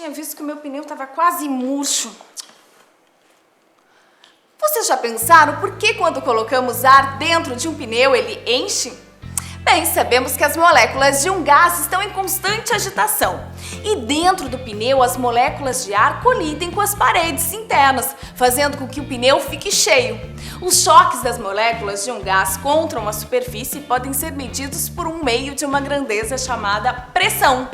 tinha visto que o meu pneu estava quase murcho. Vocês já pensaram por que quando colocamos ar dentro de um pneu ele enche? Bem, sabemos que as moléculas de um gás estão em constante agitação. E dentro do pneu as moléculas de ar colidem com as paredes internas, fazendo com que o pneu fique cheio. Os choques das moléculas de um gás contra uma superfície podem ser medidos por um meio de uma grandeza chamada pressão.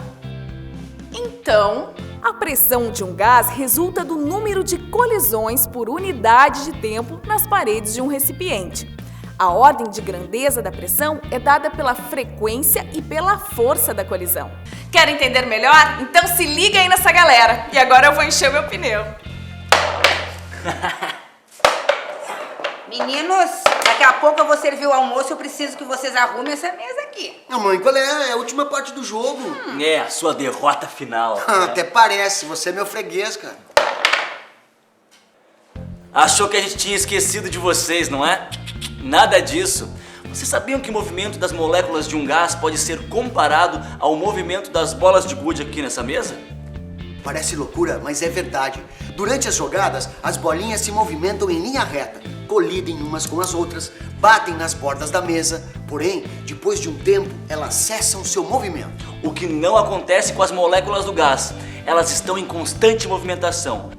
Então, a pressão de um gás resulta do número de colisões por unidade de tempo nas paredes de um recipiente. A ordem de grandeza da pressão é dada pela frequência e pela força da colisão. Quer entender melhor? Então se liga aí nessa galera. E agora eu vou encher o meu pneu. Meninos, daqui a pouco eu vou servir o almoço, eu preciso que vocês arrumem essa mesa aqui. Mãe, qual é? É a última parte do jogo. É, a sua derrota final. Até parece, você é meu freguês, cara. Achou que a gente tinha esquecido de vocês, não é? Nada disso. Vocês sabiam que o movimento das moléculas de um gás pode ser comparado ao movimento das bolas de gude aqui nessa mesa? Parece loucura, mas é verdade. Durante as jogadas, as bolinhas se movimentam em linha reta, colidem umas com as outras, batem nas bordas da mesa, porém, depois de um tempo, elas cessam seu movimento. O que não acontece com as moléculas do gás. Elas estão em constante movimentação.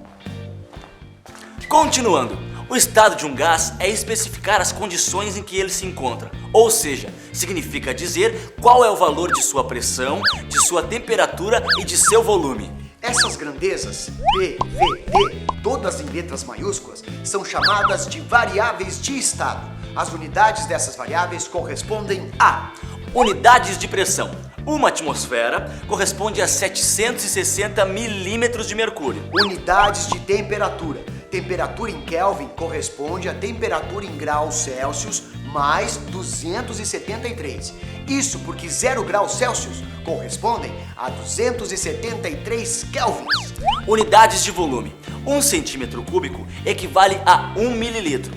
Continuando, o estado de um gás é especificar as condições em que ele se encontra, ou seja, significa dizer qual é o valor de sua pressão, de sua temperatura e de seu volume. Essas grandezas, P, V, D, todas em letras maiúsculas, são chamadas de variáveis de estado. As unidades dessas variáveis correspondem a... Unidades de pressão. Uma atmosfera corresponde a 760 milímetros de mercúrio. Unidades de temperatura. Temperatura em Kelvin corresponde a temperatura em graus Celsius mais 273. Isso porque 0 graus Celsius correspondem a 273 kelvins. Unidades de volume. 1 centímetro cúbico equivale a 1 mililitro.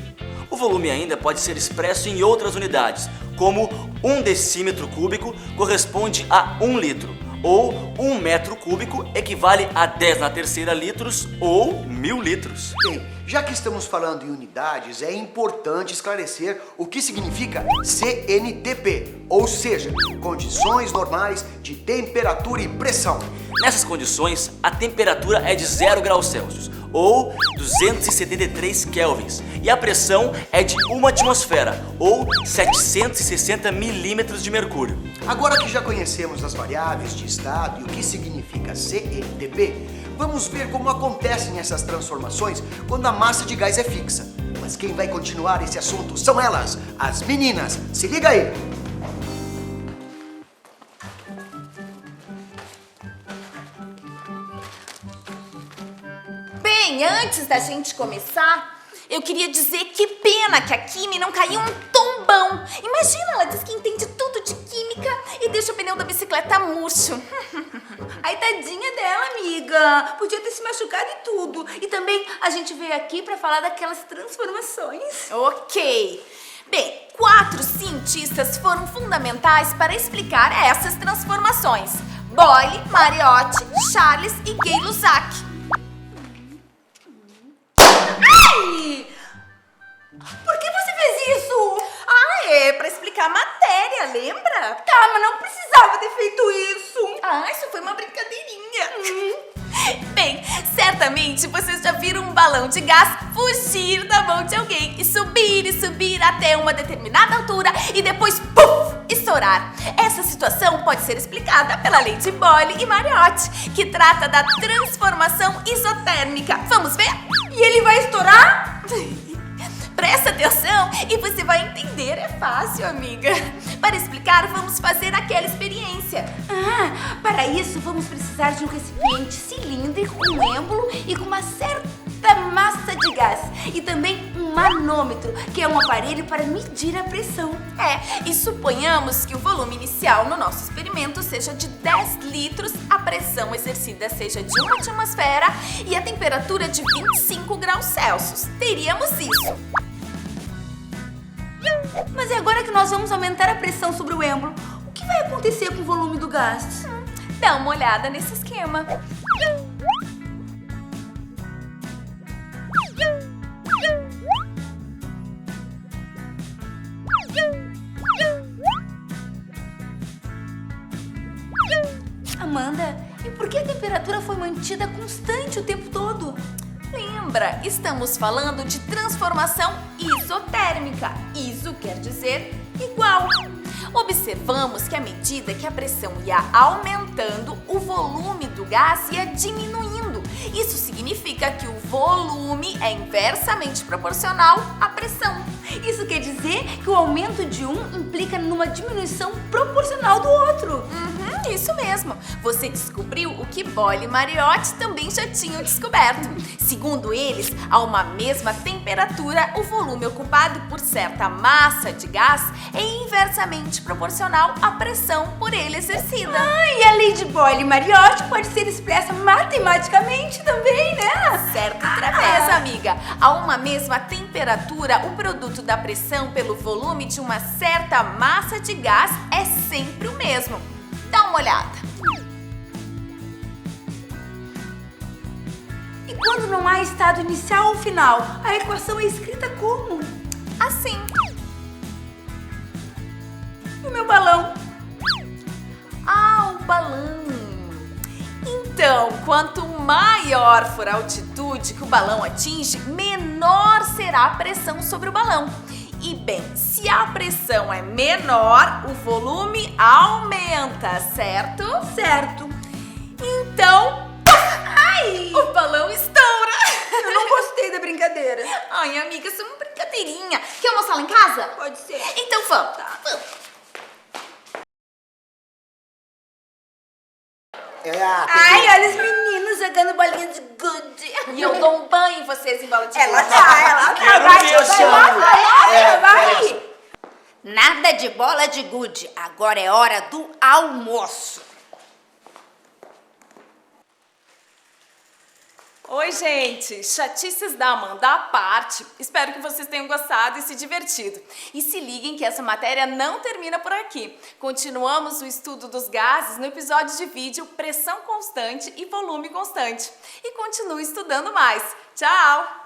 O volume ainda pode ser expresso em outras unidades, como 1 decímetro cúbico corresponde a 1 litro, ou 1 metro cúbico equivale a 10 na terceira litros ou 1000 litros. Bem, já que estamos falando em unidades, é importante esclarecer o que significa CNTP, ou seja, condições normais de temperatura e pressão. Nessas condições, a temperatura é de 0 graus Celsius, ou 273 kelvins, e a pressão é de 1 atmosfera, ou 760 milímetros de mercúrio. Agora que já conhecemos as variáveis de estado e o que significa CNTP, vamos ver como acontecem essas transformações quando a massa de gás é fixa. Mas quem vai continuar esse assunto são elas, as meninas. Se liga aí! Bem, antes da gente começar, eu queria dizer que pena que a Kimi não caiu um tombão. Imagina, ela diz que entende tudo de química e deixa o pneu da bicicleta murcho. Ai, tadinha dela, amiga. Podia ter se machucado e tudo. E também a gente veio aqui pra falar daquelas transformações. Ok. Bem, 4 cientistas foram fundamentais para explicar essas transformações: Boyle, Mariotti, Charles e Gay-Lussac. Ai! Por que você fez isso? Ah, é para explicar a matéria, lembra? Tá, mas não precisava ter feito isso. Ah, isso foi uma brincadeirinha. Bem, certamente vocês já viram um balão de gás fugir da mão de alguém e subir até uma determinada altura e depois, puf, estourar. Essa situação pode ser explicada pela lei de Boyle e Mariotti, que trata da transformação isotérmica. Vamos ver? E ele vai estourar? Presta atenção e você vai entender, é fácil, amiga. Para explicar, vamos fazer aquela experiência. Ah, para isso vamos precisar de um recipiente cilíndrico, um êmbolo e com uma certa massa de gás. E também um manômetro, que é um aparelho para medir a pressão. E suponhamos que o volume inicial no nosso experimento seja de 10 litros, a pressão exercida seja de 1 atmosfera e a temperatura de 25 graus Celsius. Teríamos isso. Mas e agora que nós vamos aumentar a pressão sobre o êmbolo, o que vai acontecer com o volume do gás? Dá uma olhada nesse esquema. Amanda, e por que a temperatura foi mantida constante o tempo todo? Lembra, estamos falando de transformação isotérmica. Iso quer dizer igual. Observamos que à medida que a pressão ia aumentando, o volume do gás ia diminuindo. Isso significa que o volume é inversamente proporcional à pressão. Isso quer dizer que o aumento de um implica numa diminuição proporcional do outro. Isso mesmo. Você descobriu o que Boyle e Mariotti também já tinham descoberto. Segundo eles, a uma mesma temperatura, o volume ocupado por certa massa de gás é inversamente proporcional à pressão por ele exercida. E a lei de Boyle e Mariotti pode ser expressa matematicamente também, né? Certo outra vez, amiga. A uma mesma temperatura, o produto da pressão pelo volume de uma certa massa de gás é sempre o mesmo. Dá uma olhada. E quando não há estado inicial ou final, a equação é escrita como? Assim. E o meu balão? Ah, o balão. Então, quanto maior for a altitude que o balão atinge, menor será a pressão sobre o balão. E bem, se a pressão é menor, o volume aumenta, certo? Certo. Então, Ai! o balão estoura. Eu não gostei da brincadeira. Ai, amiga, isso é uma brincadeirinha. Quer almoçar lá em casa? Pode ser. Então vamos. Vamos. Ai, olha os meninos jogando bolinha de gude. E eu dou um banho em vocês em bola de Ela gude. dá. Quero Vai, ver, vai. Nada de bola de gude, agora é hora do almoço. Oi, gente! Chatices da Amanda à parte, espero que vocês tenham gostado e se divertido. E se liguem que essa matéria não termina por aqui. Continuamos o estudo dos gases no episódio de vídeo Pressão Constante e Volume Constante. E continue estudando mais. Tchau!